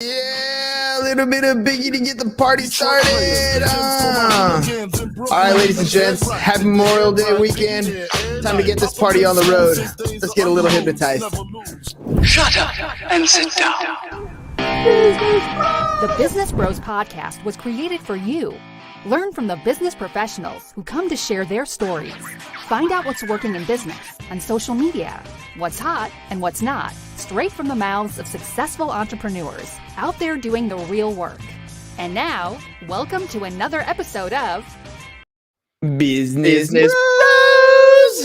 Yeah, a little bit of Biggie to get the party started. All right, ladies and gents, happy Memorial Day weekend. Time to get this party on the road. Let's get a little hypnotized. Shut up and sit down. The Business Bros Podcast was created for you. Learn from the business professionals who come to share their stories. Find out what's working in business, on social media, what's hot and what's not, straight from the mouths of successful entrepreneurs out there doing the real work. And now, welcome to another episode of Business Bros.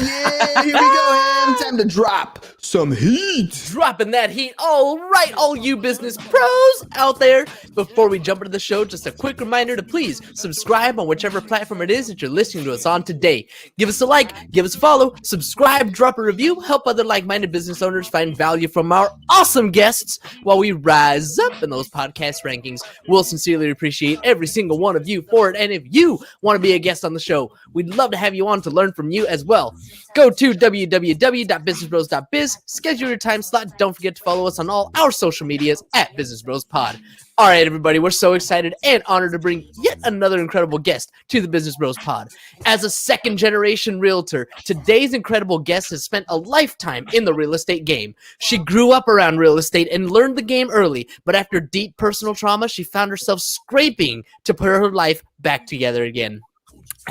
Yeah, here we go, Ham. Time to drop some heat. Dropping that heat. All right, all you business pros out there. Before we jump into the show, just a quick reminder to please subscribe on whichever platform it is that you're listening to us on today. Give us a like, give us a follow, subscribe, drop a review, help other like-minded business owners find value from our awesome guests while we rise up in those podcast rankings. We'll sincerely appreciate every single one of you for it. And if you want to be a guest on the show, we'd love to have you on to learn from you as well. Go to www.businessbros.biz, schedule your time slot. Don't forget to follow us on all our social medias at Business Bros Pod. All right, everybody, we're so excited and honored to bring yet another incredible guest to the Business Bros Pod. As a second-generation realtor, today's incredible guest has spent a lifetime in the real estate game. She grew up around real estate and learned the game early, but after deep personal trauma, she found herself scraping to put her life back together again.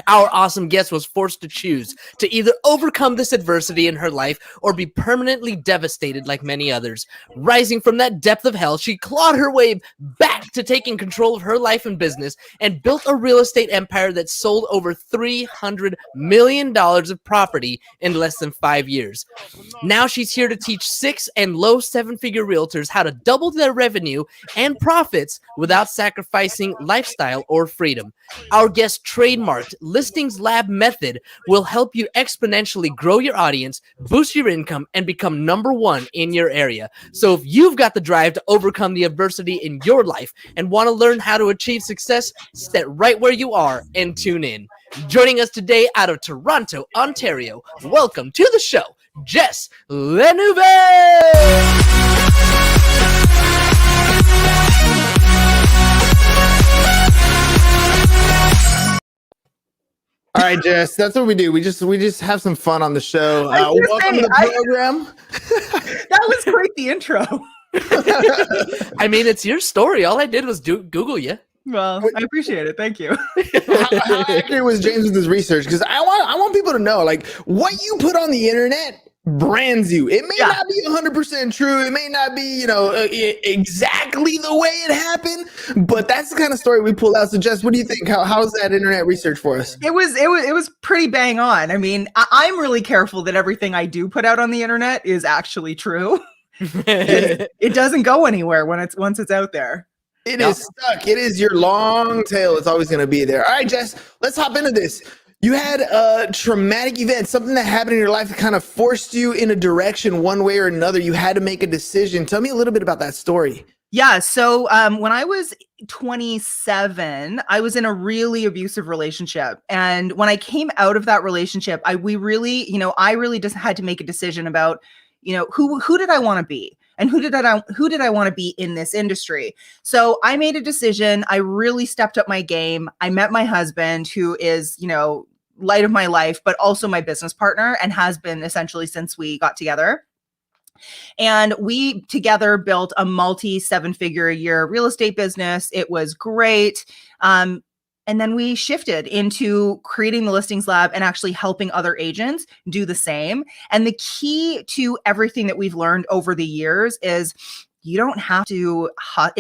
Our awesome guest was forced to choose to either overcome this adversity in her life or be permanently devastated like many others. Rising from that depth of hell, she clawed her way back to taking control of her life and business and built a real estate empire that sold over $300 million of property in less than 5 years. Now she's here to teach 6 and low 7-figure realtors how to double their revenue and profits without sacrificing lifestyle or freedom. Our guest trademarked Listings Lab method will help you exponentially grow your audience, boost your income, and become number one in your area. So if you've got the drive to overcome the adversity in your life and want to learn how to achieve success, stay right where you are and tune in. Joining us today out of Toronto, Ontario, welcome to the show, Jess Lenouvel! All right, Jess, that's what we do. We just have some fun on the show. Welcome to the program. That was great, the intro. I mean, it's your story. All I did was Google you. Well, I appreciate it. Thank you. How accurate was James with his research? Because I want people to know, like, what you put on the internet brands you. It may not be 100% true. It may not be, exactly the way it happened, but that's the kind of story we pull out. So, Jess, what do you think? How's that internet research for us? It was pretty bang on. I mean, I'm really careful that everything I do put out on the internet is actually true. It doesn't go anywhere once it's out there. It is stuck. It is your long tail. It's always going to be there. All right, Jess, let's hop into this. You had a traumatic event, something that happened in your life that kind of forced you in a direction one way or another. You had to make a decision. Tell me a little bit about that story. Yeah. So when I was 27, I was in a really abusive relationship. And when I came out of that relationship, I really just had to make a decision about, who did I want to be? And who did I want to be in this industry? So I made a decision. I really stepped up my game. I met my husband, who is, light of my life, but also my business partner, and has been essentially since we got together. And we together built a multi-7-figure a year real estate business. It was great. And then we shifted into creating the Listings Lab and actually helping other agents do the same. And the key to everything that we've learned over the years is it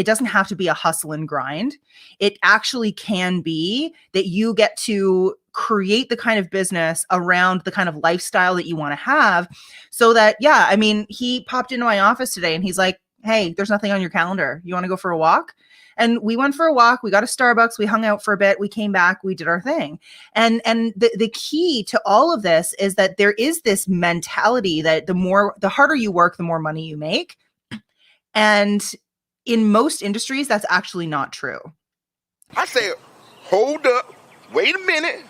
doesn't have to be a hustle and grind. It actually can be that you get to create the kind of business around the kind of lifestyle that you want to have, so that, he popped into my office today and he's like, hey, there's nothing on your calendar. You want to go for a walk? And we went for a walk. We got a Starbucks. We hung out for a bit. We came back. We did our thing. And the key to all of this is that there is this mentality that the harder you work, the more money you make. And in most industries, that's actually not true. I say, hold up, wait a minute.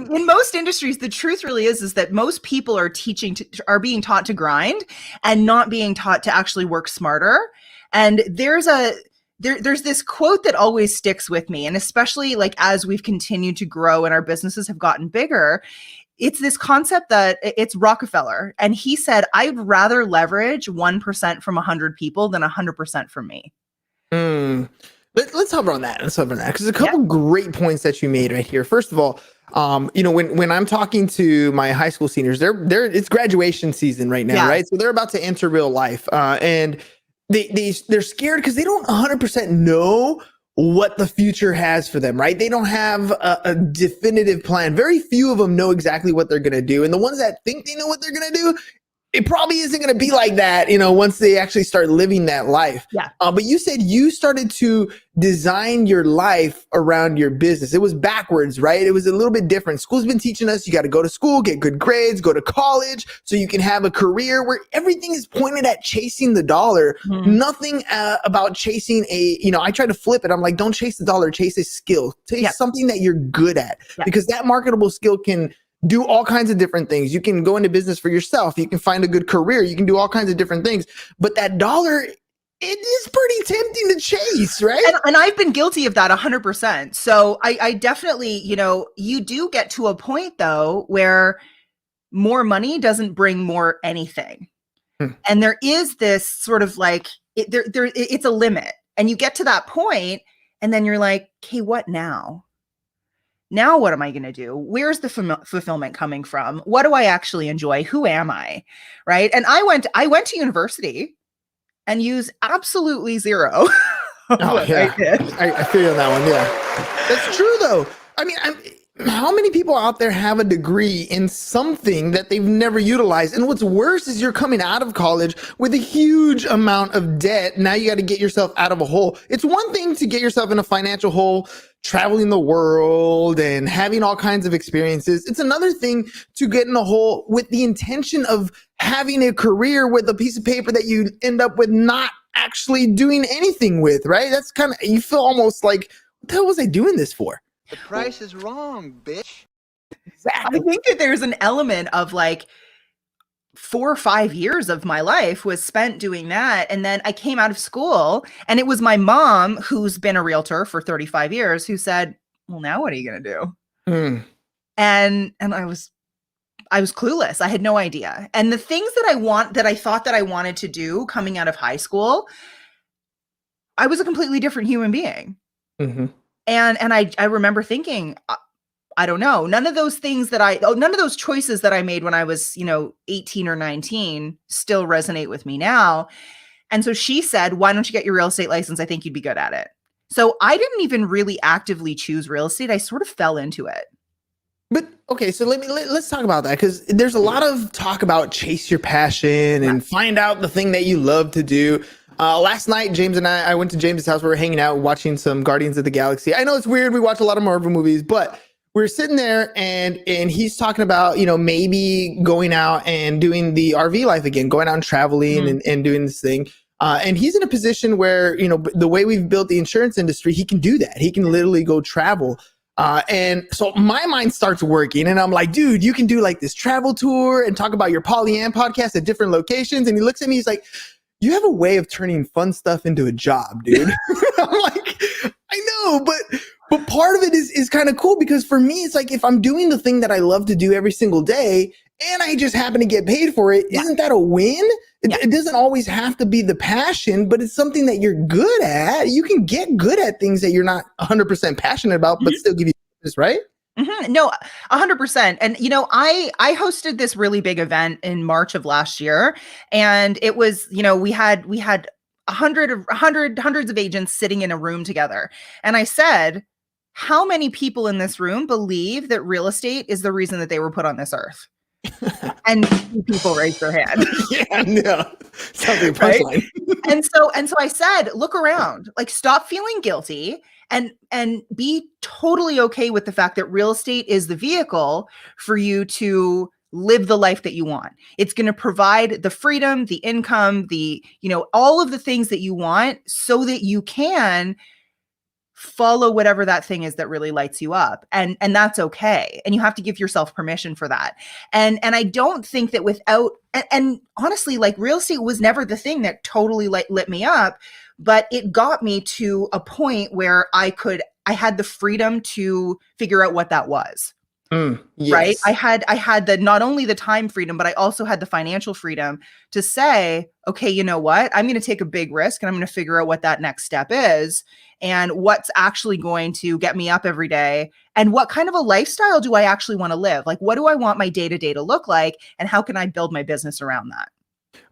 In most industries, the truth really is that most people are being taught to grind and not being taught to actually work smarter. And there's this quote that always sticks with me, and especially like as we've continued to grow and our businesses have gotten bigger, it's this concept that it's Rockefeller, and he said, "I'd rather leverage 1% from 100 people than 100% from me." Let's hover on that. Let's hover on that because there's a couple great points that you made right here. First of all, when I'm talking to my high school seniors, it's graduation season right now, right? So they're about to enter real life, and they're scared because they don't 100% know what the future has for them, right? They don't have a definitive plan. Very few of them know exactly what they're going to do. And the ones that think they know what they're going to do, it probably isn't going to be like that, once they actually start living that life. Yeah. But you said you started to design your life around your business. It was backwards, right? It was a little bit different. School's been teaching us you got to go to school, get good grades, go to college so you can have a career where everything is pointed at chasing the dollar. Nothing about chasing I try to flip it. I'm like, don't chase the dollar, chase a skill. Chase something that you're good at because that marketable skill can do all kinds of different things. You can go into business for yourself. You can find a good career. You can do all kinds of different things. But that dollar, it is pretty tempting to chase, right? And I've been guilty of that 100%. So I definitely, you do get to a point though where more money doesn't bring more anything. And there is this sort of like, it's a limit. And you get to that point and then you're like, okay, what now? Now, what am I going to do? Where's the fulfillment coming from? What do I actually enjoy? Who am I? Right. And I went to university and used absolutely zero. I feel you on that one. Yeah, that's true though. I mean, how many people out there have a degree in something that they've never utilized? And what's worse is you're coming out of college with a huge amount of debt. Now you got to get yourself out of a hole. It's one thing to get yourself in a financial hole, traveling the world and having all kinds of experiences. It's another thing to get in a hole with the intention of having a career with a piece of paper that you end up with not actually doing anything with, right? That's kind of, you feel almost like, what the hell was I doing this for? The price is wrong, bitch. Exactly. I think that there's an element of like 4 or 5 years of my life was spent doing that. And then I came out of school and it was my mom, who's been a realtor for 35 years, who said, well, now what are you going to do? And I was clueless. I had no idea. And the things that I thought that I wanted to do coming out of high school, I was a completely different human being. And I remember thinking, I don't know, none of those choices that I made when I was, 18 or 19 still resonate with me now. And so she said, why don't you get your real estate license? I think you'd be good at it. So I didn't even really actively choose real estate. I sort of fell into it. But okay, so let's talk about that because there's a lot of talk about chase your passion and find out the thing that you love to do. Last night, James and I went to James's house. We were hanging out, watching some Guardians of the Galaxy. I know it's weird. We watch a lot of Marvel movies, but we were sitting there and he's talking about, maybe going out and doing the RV life again, going out and traveling and doing this thing. And he's in a position where, the way we've built the insurance industry, he can do that. He can literally go travel. And so my mind starts working and I'm like, dude, you can do like this travel tour and talk about your Pollyann podcast at different locations. And he looks at me, he's like, you have a way of turning fun stuff into a job, dude. I'm like, I know, but part of it is kind of cool because for me, it's like if I'm doing the thing that I love to do every single day and I just happen to get paid for it, isn't that a win? It doesn't always have to be the passion, but it's something that you're good at. You can get good at things that you're not 100% passionate about, but still give you business, right? No, 100%. And, I hosted this really big event in March of last year. And it was, we had hundreds of agents sitting in a room together. And I said, how many people in this room believe that real estate is the reason that they were put on this earth? And people raised their hand. Yeah, no. Sounds like a punchline. And so I said, look around, like stop feeling guilty and be totally okay with the fact that real estate is the vehicle for you to live the life that you want. It's going to provide the freedom, the income, all of the things that you want so that you can follow whatever that thing is that really lights you up. And that's okay. And you have to give yourself permission for that. And I don't think that without, and honestly, like real estate was never the thing that totally lit me up, but it got me to a point where I had the freedom to figure out what that was. Yes. Right. I had the, not only the time freedom, but I also had the financial freedom to say, okay, you know what, I'm going to take a big risk and I'm going to figure out what that next step is and what's actually going to get me up every day. And what kind of a lifestyle do I actually want to live? Like, what do I want my day-to-day to look like? And how can I build my business around that?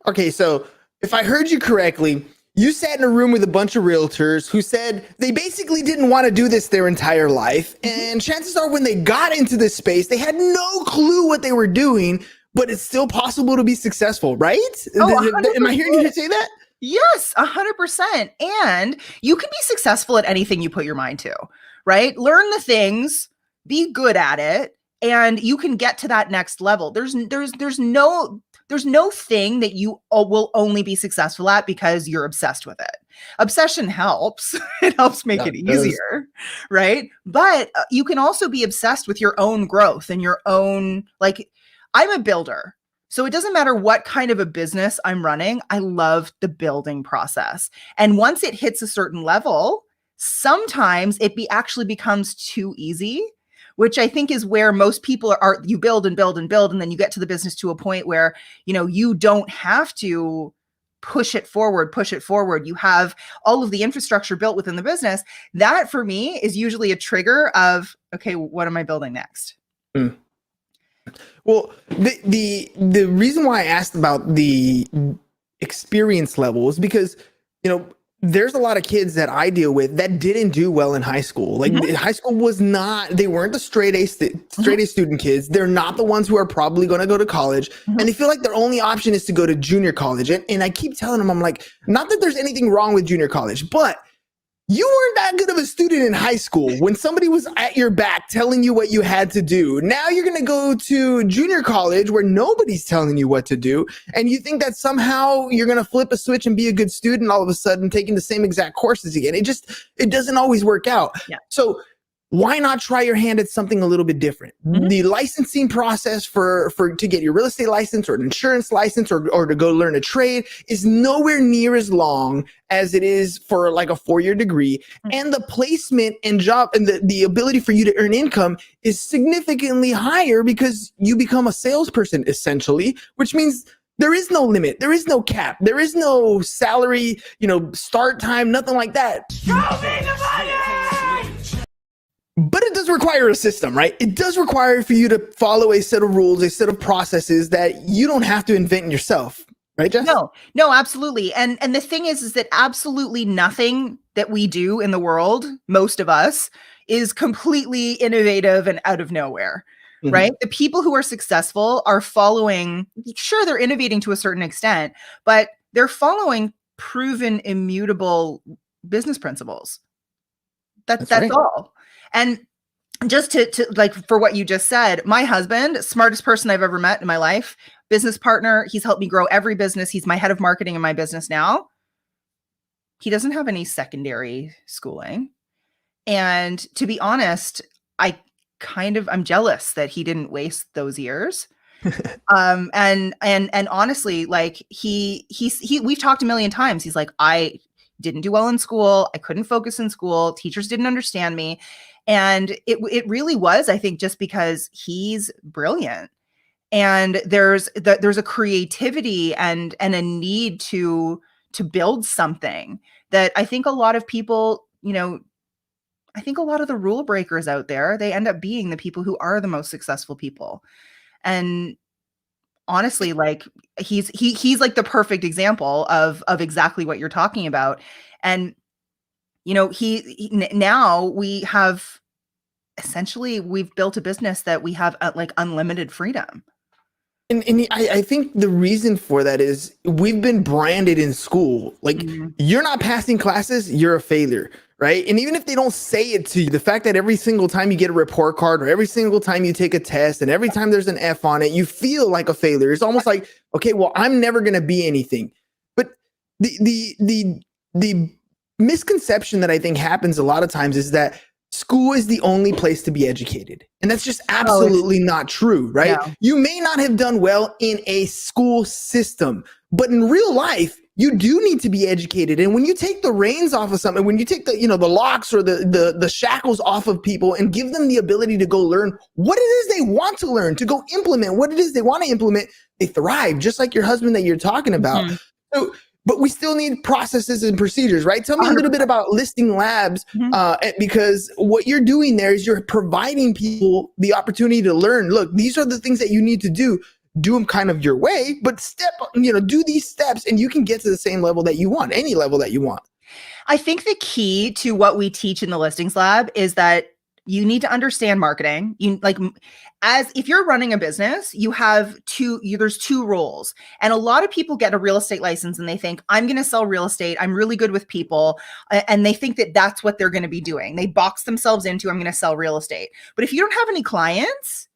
Okay. So if I heard you correctly, you sat in a room with a bunch of realtors who said they basically didn't want to do this their entire life. And chances are when they got into this space, they had no clue what they were doing, but it's still possible to be successful, right? Oh, Am I hearing you say that? Yes, 100%. And you can be successful at anything you put your mind to, right? Learn the things, be good at it, and you can get to that next level. There's no thing that you will only be successful at because you're obsessed with it. Obsession helps. It helps make it easier, right? But you can also be obsessed with your own growth and your own, like, I'm a builder. So it doesn't matter what kind of a business I'm running. I love the building process. And once it hits a certain level, sometimes it actually becomes too easy, which I think is where most people are. You build and build and build, and then you get to the business to a point where, you don't have to push it forward. You have all of the infrastructure built within the business. That for me is usually a trigger of, okay, what am I building next? Well, the reason why I asked about the experience level is because, there's a lot of kids that I deal with that didn't do well in high school. Like high school they weren't the straight A student kids. They're not the ones who are probably going to go to college. And they feel like their only option is to go to junior college. And I keep telling them, I'm like, not that there's anything wrong with junior college, but you weren't that good of a student in high school when somebody was at your back telling you what you had to do. Now you're going to go to junior college where nobody's telling you what to do. And you think that somehow you're going to flip a switch and be a good student all of a sudden taking the same exact courses again. It doesn't always work out. Yeah. So why not try your hand at something a little bit different? The licensing process to get your real estate license or an insurance license or to go learn a trade is nowhere near as long as it is for like a 4-year degree. And the placement and job and the ability for you to earn income is significantly higher because you become a salesperson essentially, which means there is no limit. There is no cap. There is no salary, start time, nothing like that. Show me the money! But it does require a system, right? It does require for you to follow a set of rules, a set of processes that you don't have to invent yourself. Right, Jess? No, absolutely. And the thing is that absolutely nothing that we do in the world, most of us, is completely innovative and out of nowhere. Right? The people who are successful are following, sure, they're innovating to a certain extent, but they're following proven, immutable business principles. That's right. All. And just to like, for what you just said, my husband, smartest person I've ever met in my life, business partner. He's helped me grow every business. He's my head of marketing in my business now. He doesn't have any secondary schooling. And to be honest, I'm jealous that he didn't waste those years. And honestly, like we've talked a million times. He's like, I didn't do well in school. I couldn't focus in school. Teachers didn't understand me. And it really was, I think, just because he's brilliant. And there's a creativity and a need to build something that I think a lot of people, I think a lot of the rule breakers out there, they end up being the people who are the most successful people. And honestly, like he's like the perfect example of exactly what you're talking about. And now we've built a business that we have like unlimited freedom. And I think the reason for that is we've been branded in school. Like you're not passing classes, you're a failure, right? And even if they don't say it to you, the fact that every single time you get a report card or every single time you take a test and every time there's an F on it, you feel like a failure. It's almost like, okay, well, I'm never going to be anything. But the misconception that I think happens a lot of times is that school is the only place to be educated. And that's just absolutely not true, right? No. You may not have done well in a school system, but in real life, you do need to be educated. And when you take the reins off of something, when you take the, the locks or the shackles off of people and give them the ability to go learn what it is they want to learn, to go implement what it is they want to implement, they thrive, just like your husband that you're talking about. So, but we still need processes and procedures, right? Tell me a little bit about Listing Labs, because what you're doing there is you're providing people the opportunity to learn. Look, these are the things that you need to do. Do them kind of your way, but do these steps and you can get to the same level that you want, any level that you want. I think the key to what we teach in the Listings Lab is that you need to understand marketing. As if you're running a business, there's two roles. And a lot of people get a real estate license and they think, I'm going to sell real estate. I'm really good with people. And they think that that's what they're going to be doing. They box themselves into, I'm going to sell real estate. But if you don't have any clients,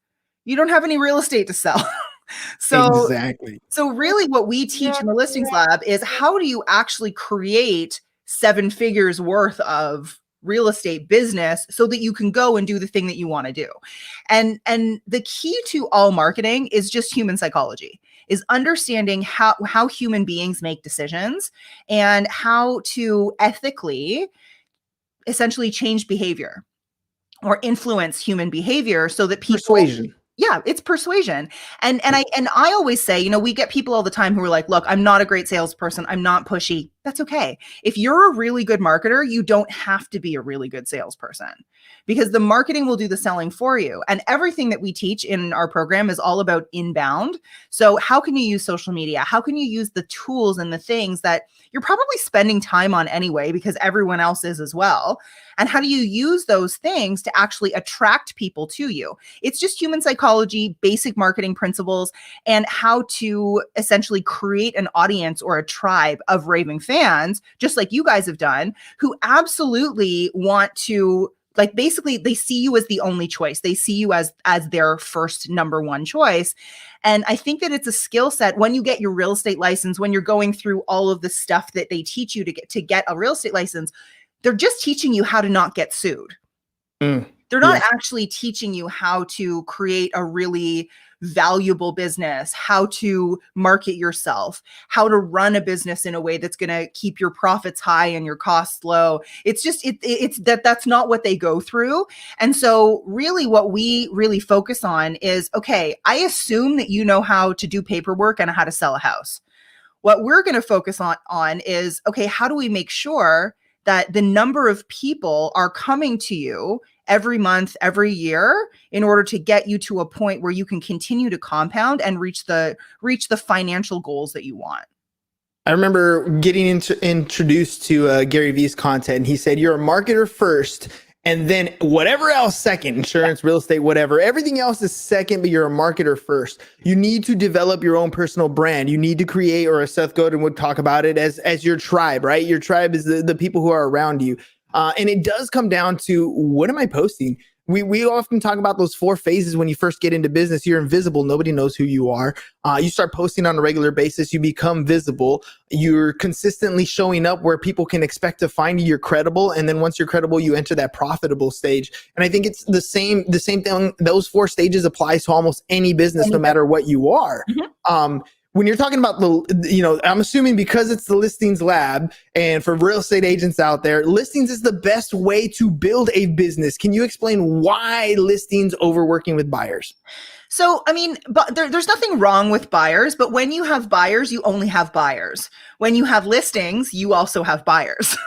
you don't have any real estate to sell. Exactly. So really what we teach in the Listings Lab is how do you actually create 7 figures worth of real estate business so that you can go and do the thing that you want to do. And the key to all marketing is just human psychology, is understanding how human beings make decisions and how to ethically essentially change behavior or influence human behavior so that people persuasion. Yeah, it's persuasion. And I always say, we get people all the time who are like, look, I'm not a great salesperson. I'm not pushy. That's okay. If you're a really good marketer, you don't have to be a really good salesperson because the marketing will do the selling for you. And everything that we teach in our program is all about inbound. So how can you use social media? How can you use the tools and the things that you're probably spending time on anyway, because everyone else is as well? And how do you use those things to actually attract people to you? It's just human psychology, basic marketing principles, and how to essentially create an audience or a tribe of raving fans, just like you guys have done, who absolutely want to, basically they see you as the only choice. They see you as their first number one choice. And I think that it's a skill set when you get your real estate license, when you're going through all of the stuff that they teach you to get a real estate license. They're just teaching you how to not get sued. They're not actually teaching you how to create a really valuable business, how to market yourself, how to run a business in a way that's going to keep your profits high and your costs low. It's just, that's not what they go through. And so really what we really focus on is, okay, I assume that you know how to do paperwork and how to sell a house. What we're going to focus on is, okay, how do we make sure that the number of people are coming to you every month, every year, in order to get you to a point where you can continue to compound and reach the financial goals that you want. I remember getting introduced to Gary Vee's content, and he said, you're a marketer first, and then whatever else second, insurance, real estate, whatever, everything else is second, but you're a marketer first. You need to develop your own personal brand. You need to create, or as Seth Godin would talk about it, as your tribe, right? Your tribe is the people who are around you. And it does come down to, what am I posting? We often talk about those 4 phases when you first get into business. You're invisible. Nobody knows who you are. You start posting on a regular basis. You become visible. You're consistently showing up where people can expect to find you. You're credible. And then once you're credible, you enter that profitable stage. And I think it's the same thing. Those 4 stages applies to almost any business, no matter what you are. When you're talking about I'm assuming because it's the Listings Lab, and for real estate agents out there, listings is the best way to build a business. Can you explain why listings over working with buyers? So, but there's nothing wrong with buyers, but when you have buyers, you only have buyers. When you have listings, you also have buyers,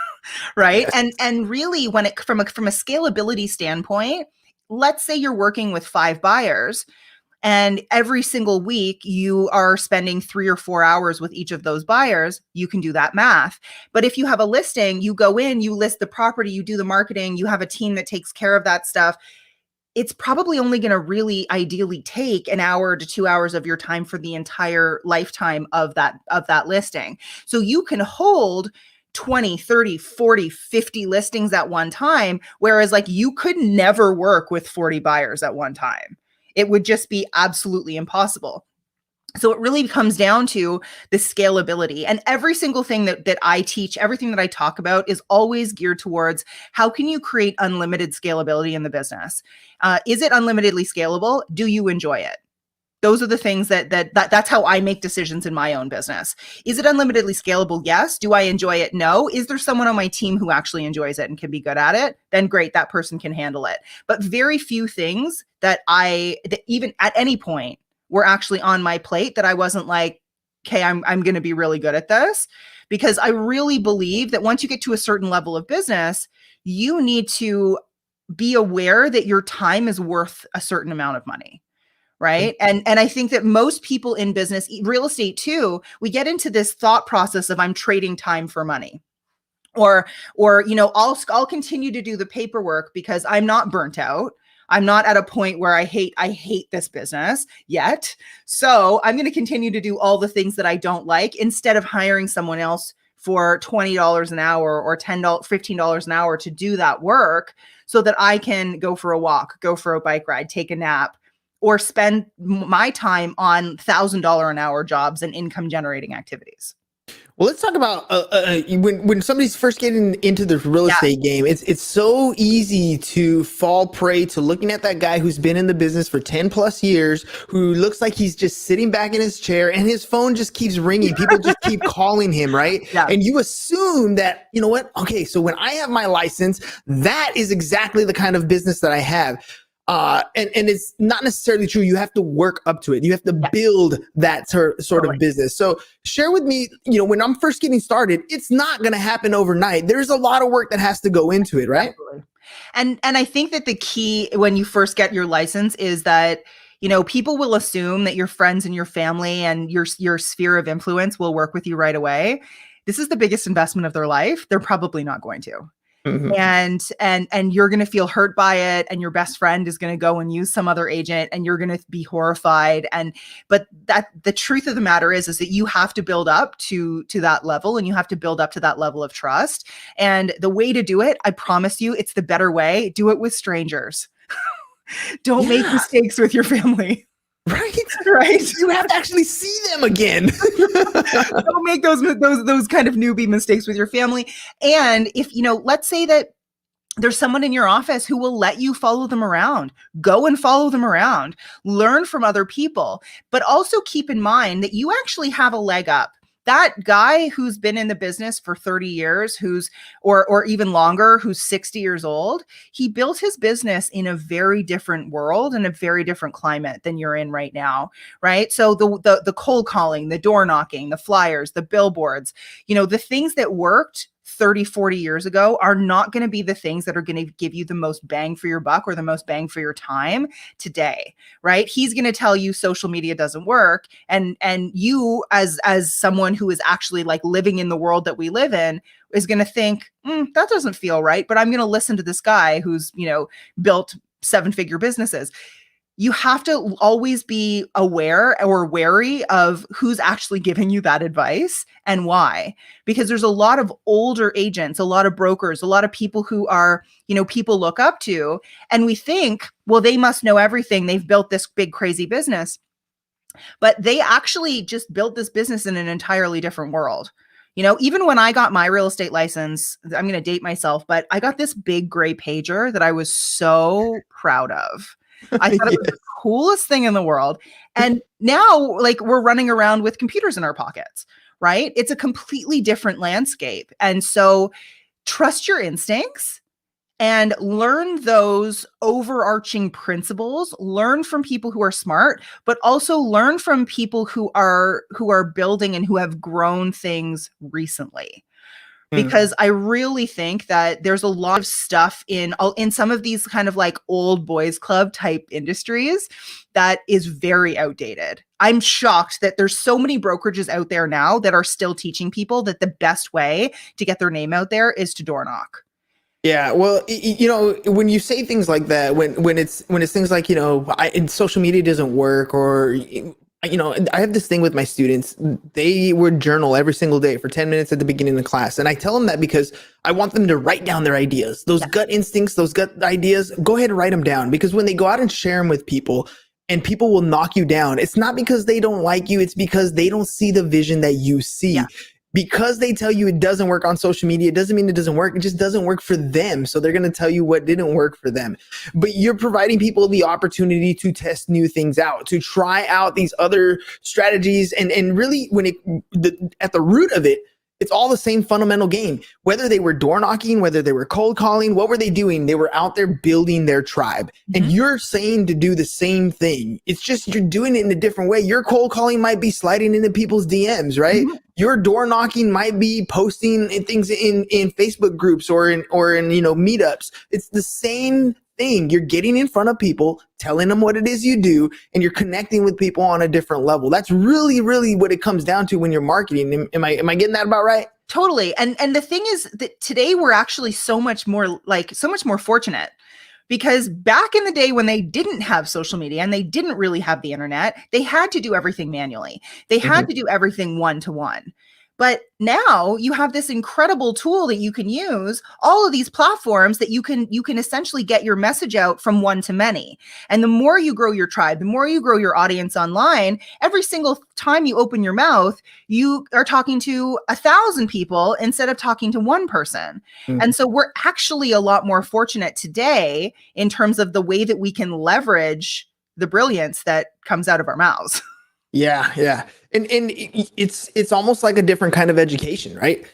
right? Yes. And really, when it from a scalability standpoint, let's say you're working with 5 buyers. And every single week you are spending 3 or 4 hours with each of those buyers, you can do that math. But if you have a listing, you go in, you list the property, you do the marketing, you have a team that takes care of that stuff. It's probably only going to really ideally take 1 hour to 2 hours of your time for the entire lifetime of that listing. So you can hold 20, 30, 40, 50 listings at one time, whereas you could never work with 40 buyers at one time. It would just be absolutely impossible. So it really comes down to the scalability, and every single thing that I teach, everything that I talk about is always geared towards how can you create unlimited scalability in the business? Is it unlimitedly scalable? Do you enjoy it? Those are the things that's how I make decisions in my own business. Is it unlimitedly scalable? Yes. Do I enjoy it? No. Is there someone on my team who actually enjoys it and can be good at it? Then great, that person can handle it. But very few things that even at any point were actually on my plate that I wasn't like, okay, I'm going to be really good at this, because I really believe that once you get to a certain level of business, you need to be aware that your time is worth a certain amount of money. Right. And I think that most people in business, real estate too, we get into this thought process of I'm trading time for money. Or, I'll continue to do the paperwork because I'm not burnt out. I'm not at a point where I hate this business yet. So I'm going to continue to do all the things that I don't like instead of hiring someone else for $20 an hour or $10, $15 an hour to do that work so that I can go for a walk, go for a bike ride, take a nap, or spend my time on $1,000 an hour jobs and income generating activities. Well, let's talk about when somebody's first getting into the real estate game. It's so easy to fall prey to looking at that guy who's been in the business for 10 plus years, who looks like he's just sitting back in his chair and his phone just keeps ringing. People just keep calling him, right? Yeah. And you assume that, you know what? Okay, so when I have my license, that is exactly the kind of business that I have. And it's not necessarily true. You have to work up to it. You have to build that sort of business. So share with me, when I'm first getting started, it's not going to happen overnight. There's a lot of work that has to go into it, right? Absolutely. And I think that the key when you first get your license is that, people will assume that your friends and your family and your sphere of influence will work with you right away. This is the biggest investment of their life. They're probably not going to. Mm-hmm. And you're going to feel hurt by it, and your best friend is going to go and use some other agent, and you're going to be horrified. But that the truth of the matter is that you have to build up to that level, and you have to build up to that level of trust. And the way to do it, I promise you, it's the better way. Do it with strangers. Don't make mistakes with your family. Right. You have to actually see them again. Don't make those kind of newbie mistakes with your family. And if, let's say that there's someone in your office who will let you follow them around. Go and follow them around. Learn from other people. But also keep in mind that you actually have a leg up. That guy who's been in the business for 30 years, or even longer, who's 60 years old, he built his business in a very different world and a very different climate than you're in right now, right? So the cold calling, the door knocking, the flyers, the billboards, the things that worked 30, 40 years ago are not going to be the things that are going to give you the most bang for your buck or the most bang for your time today, right? He's going to tell you social media doesn't work. And you as someone who is actually like living in the world that we live in is going to think, that doesn't feel right, but I'm going to listen to this guy who's, built 7-figure businesses. You have to always be aware or wary of who's actually giving you that advice and why. Because there's a lot of older agents, a lot of brokers, a lot of people who are, people look up to, and we think, well, they must know everything. They've built this big, crazy business. But they actually just built this business in an entirely different world. Even when I got my real estate license, I'm going to date myself, but I got this big gray pager that I was so proud of. I thought it was the coolest thing in the world. And now, we're running around with computers in our pockets, right? It's a completely different landscape. And so trust your instincts and learn those overarching principles. Learn from people who are smart, but also learn from people who are building and who have grown things recently. Because I really think that there's a lot of stuff in some of these kind of like old boys club type industries that is very outdated. I'm shocked that there's so many brokerages out there now that are still teaching people that the best way to get their name out there is to door knock. Yeah, well, when you say things like that, when it's things like, social media doesn't work, or I have this thing with my students. They would journal every single day for 10 minutes at the beginning of class. And I tell them that because I want them to write down their ideas, those gut instincts, those gut ideas. Go ahead and write them down, because when they go out and share them with people, and people will knock you down. It's not because they don't like you. It's because they don't see the vision that you see. Yeah. Because they tell you it doesn't work on social media, it doesn't mean it doesn't work. It just doesn't work for them. So they're going to tell you what didn't work for them. But you're providing people the opportunity to test new things out, to try out these other strategies. And really, at the root of it, it's all the same fundamental game. Whether they were door knocking, whether they were cold calling, what were they doing? They were out there building their tribe. And you're saying to do the same thing. It's just you're doing it in a different way. Your cold calling might be sliding into people's DMs, right? Your door knocking might be posting things in Facebook groups or in meetups. It's the same thing. You're getting in front of people, telling them what it is you do, and you're connecting with people on a different level. That's really, really what it comes down to when you're marketing. Am I getting that about right? Totally. And the thing is that today we're actually so much more fortunate, because back in the day when they didn't have social media and they didn't really have the internet, they had to do everything manually. They had to do everything one-to-one. But now you have this incredible tool that you can use, all of these platforms that you can essentially get your message out from one to many. And the more you grow your tribe, the more you grow your audience online, every single time you open your mouth, you are talking to 1,000 people instead of talking to one person. And so we're actually a lot more fortunate today in terms of the way that we can leverage the brilliance that comes out of our mouths. Yeah. And it's almost like a different kind of education, right?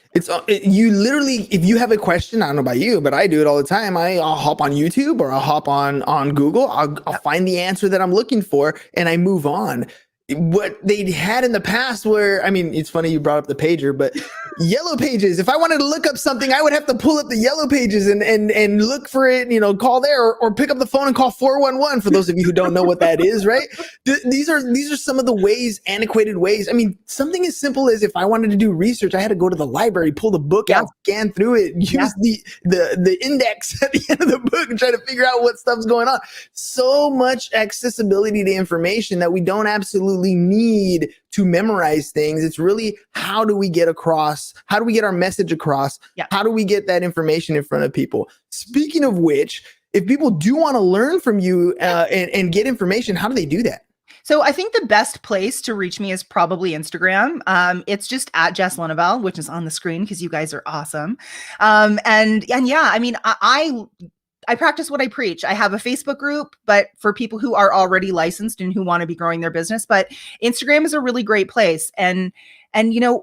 You literally, if you have a question, I don't know about you, but I do it all the time. I'll hop on YouTube or I'll hop on Google. I'll find the answer that I'm looking for and I move on. What they had in the past where, I mean, it's funny you brought up the pager, but yellow pages, if I wanted to look up something, I would have to pull up the yellow pages and look for it, call there or pick up the phone and call 411 for those of you who don't know what that is, right? These are some of the antiquated ways. I mean, something as simple as if I wanted to do research, I had to go to the library, pull the book out, scan through it, use the index at the end of the book and try to figure out what stuff's going on. So much accessibility to information that we don't absolutely need to memorize things. It's really, how do we get our message across? How do we get that information in front of people? Speaking of which, if people do want to learn from you and get information, how do they do that? So I think the best place to reach me is probably Instagram. It's just at Jess Lenouvel, which is on the screen because you guys are awesome. And yeah, I mean, I practice what I preach. I have a Facebook group, but for people who are already licensed and who want to be growing their business, but Instagram is a really great place. And I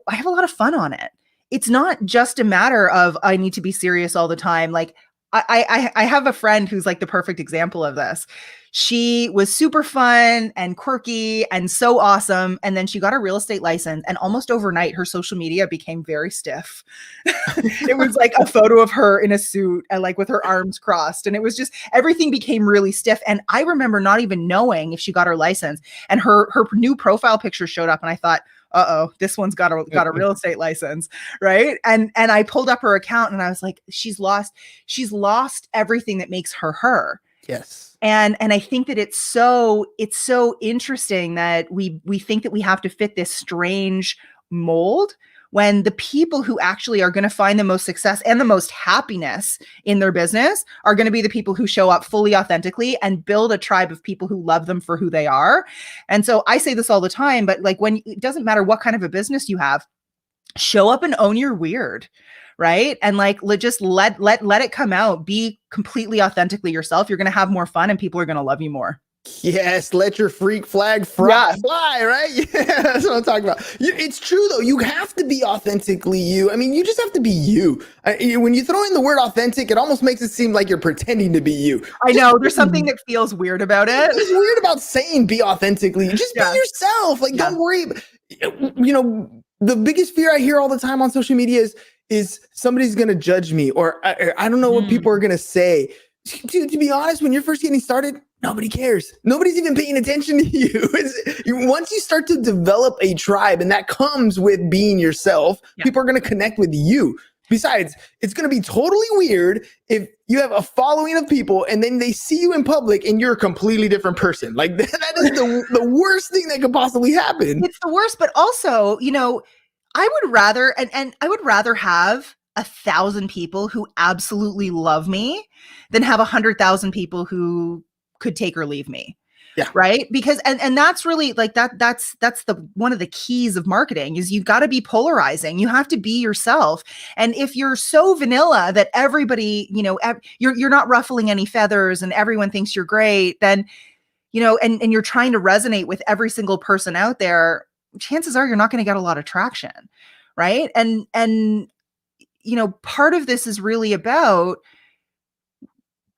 have a lot of fun on it. It's not just a matter of, I need to be serious all the time. Like I have a friend who's like the perfect example of this. She was super fun and quirky and so awesome. And then she got a real estate license, and almost overnight, her social media became very stiff. It was like a photo of her in a suit and like with her arms crossed. And it was just, everything became really stiff. And I remember not even knowing if she got her license, and her new profile picture showed up, and I thought, uh-oh, this one's got a real estate license, right? And I pulled up her account and I was like, she's lost everything that makes her her. Yes. And I think that it's so interesting that we think that we have to fit this strange mold, when the people who actually are going to find the most success and the most happiness in their business are going to be the people who show up fully authentically and build a tribe of people who love them for who they are. And so I say this all the time, but like, it doesn't matter what kind of a business you have, show up and own your weird, right? And like, just let it come out, be completely authentically yourself. You're going to have more fun and people are going to love you more. Yes, let your freak flag fly, right? Yeah, that's what I'm talking about. It's true, though. You have to be authentically you. I mean, you just have to be you. When you throw in the word authentic, it almost makes it seem like you're pretending to be you. I know. There's something that feels weird about it. It's weird about saying be authentically. Just be yourself. Like, don't worry. The biggest fear I hear all the time on social media is somebody's going to judge me, or I don't know what people are going to say. To be honest, when you're first getting started, nobody cares. Nobody's even paying attention to you. Once you start to develop a tribe, and that comes with being yourself, people are going to connect with you. Besides, it's going to be totally weird if you have a following of people and then they see you in public and you're a completely different person. Like that is the worst thing that could possibly happen. It's the worst, but also, I would rather, and I would rather have 1,000 people who absolutely love me than have 100,000 people who could take or leave me. Yeah. Right. Because, and that's really like that's the, one of the keys of marketing is you got to be polarizing. You have to be yourself. And if you're so vanilla that everybody, you're not ruffling any feathers and everyone thinks you're great, then, and you're trying to resonate with every single person out there, chances are you're not going to get a lot of traction. Right. And, part of this is really about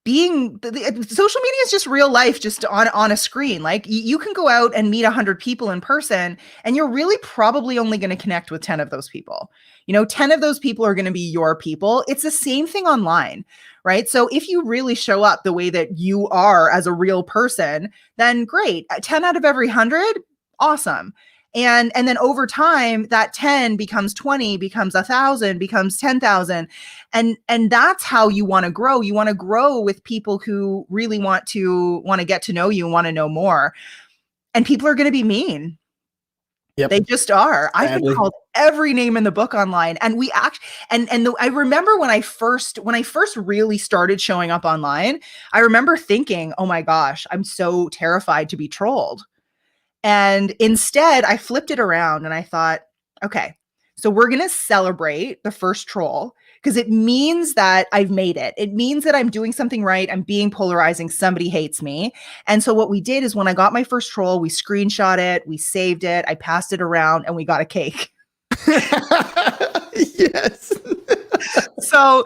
being social media is just real life, just on a screen. Like you can go out and meet 100 people in person and you're really probably only going to connect with 10 of those people. 10 of those people are going to be your people. It's the same thing online, right? So if you really show up the way that you are as a real person, then great. 10 out of every 100, awesome. And then over time, that 10 becomes 20, becomes 1,000, becomes 10,000. And that's how you want to grow. You want to grow with people who really want to get to know you and want to know more. And people are going to be mean. Yep. They just are. I've been called every name in the book online. And I remember when I first really started showing up online, I remember thinking, oh my gosh, I'm so terrified to be trolled. And instead, I flipped it around and I thought, okay, so we're going to celebrate the first troll because it means that I've made it. It means that I'm doing something right. I'm being polarizing. Somebody hates me. And so what we did is when I got my first troll, we screenshot it, we saved it, I passed it around, and we got a cake. Yes. So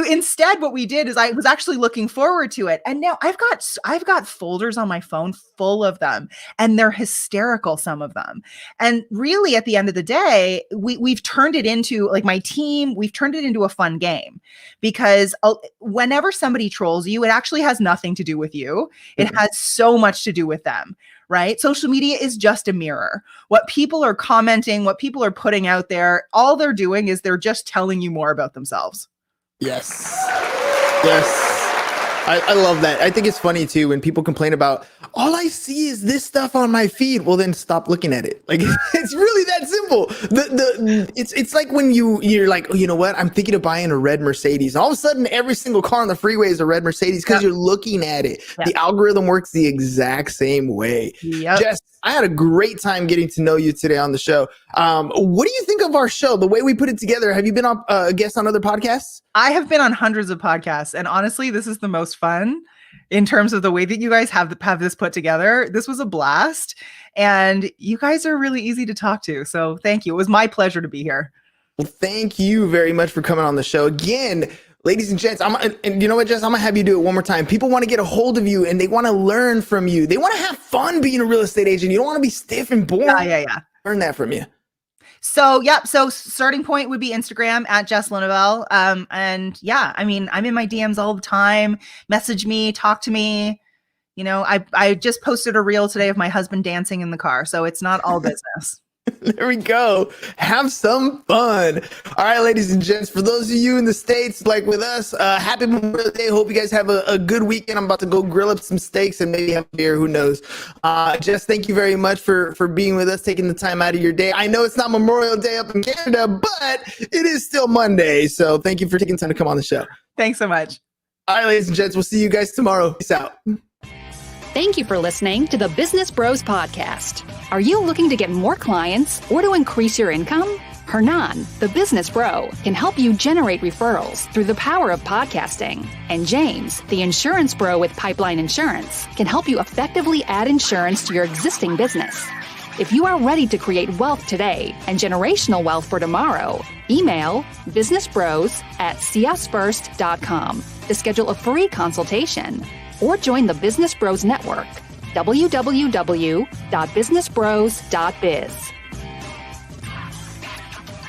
instead what we did is I was actually looking forward to it. And now I've got folders on my phone full of them and they're hysterical, some of them. And really at the end of the day, we've turned it into, like my team, we've turned it into a fun game because whenever somebody trolls you, it actually has nothing to do with you. It has so much to do with them. Right? Social media is just a mirror. What people are commenting, what people are putting out there, all they're doing is they're just telling you more about themselves. Yes. Yes. I love that. I think it's funny too when people complain about all I see is this stuff on my feed. Well, then stop looking at it. Like it's really that simple. It's like when you're like, oh, you know what? I'm thinking of buying a red Mercedes. And all of a sudden, every single car on the freeway is a red Mercedes because you're looking at it. Yep. The algorithm works the exact same way. Yep. Jess, I had a great time getting to know you today on the show. What do you think of our show, the way we put it together? Have you been a guest on other podcasts? I have been on hundreds of podcasts, and honestly, this is the most fun in terms of the way that you guys have this put together. This was a blast, and you guys are really easy to talk to. So thank you. It was my pleasure to be here. Well, thank you very much for coming on the show again. Ladies and gents, and you know what, Jess? I'm going to have you do it one more time. People want to get a hold of you and they want to learn from you. They want to have fun being a real estate agent. You don't want to be stiff and boring. Yeah. Learn that from you. So, So starting point would be Instagram at Jess Lenouvel. And yeah, I mean, I'm in my DMs all the time. Message me, talk to me. I just posted a reel today of my husband dancing in the car. So it's not all business. There we go. Have some fun. All right, ladies and gents, for those of you in the States, like with us, happy Memorial Day. Hope you guys have a good weekend. I'm about to go grill up some steaks and maybe have a beer. Who knows? Jess, thank you very much for being with us, taking the time out of your day. I know it's not Memorial Day up in Canada, but it is still Monday. So thank you for taking time to come on the show. Thanks so much. All right, ladies and gents, we'll see you guys tomorrow. Peace out. Thank you for listening to the Business Bros Podcast. Are you looking to get more clients or to increase your income? Hernan, the business bro, can help you generate referrals through the power of podcasting. And James, the insurance bro with Pipeline Insurance, can help you effectively add insurance to your existing business. If you are ready to create wealth today and generational wealth for tomorrow, email businessbros@seeusfirst.com to schedule a free consultation. Or join the Business Bros Network, www.businessbros.biz.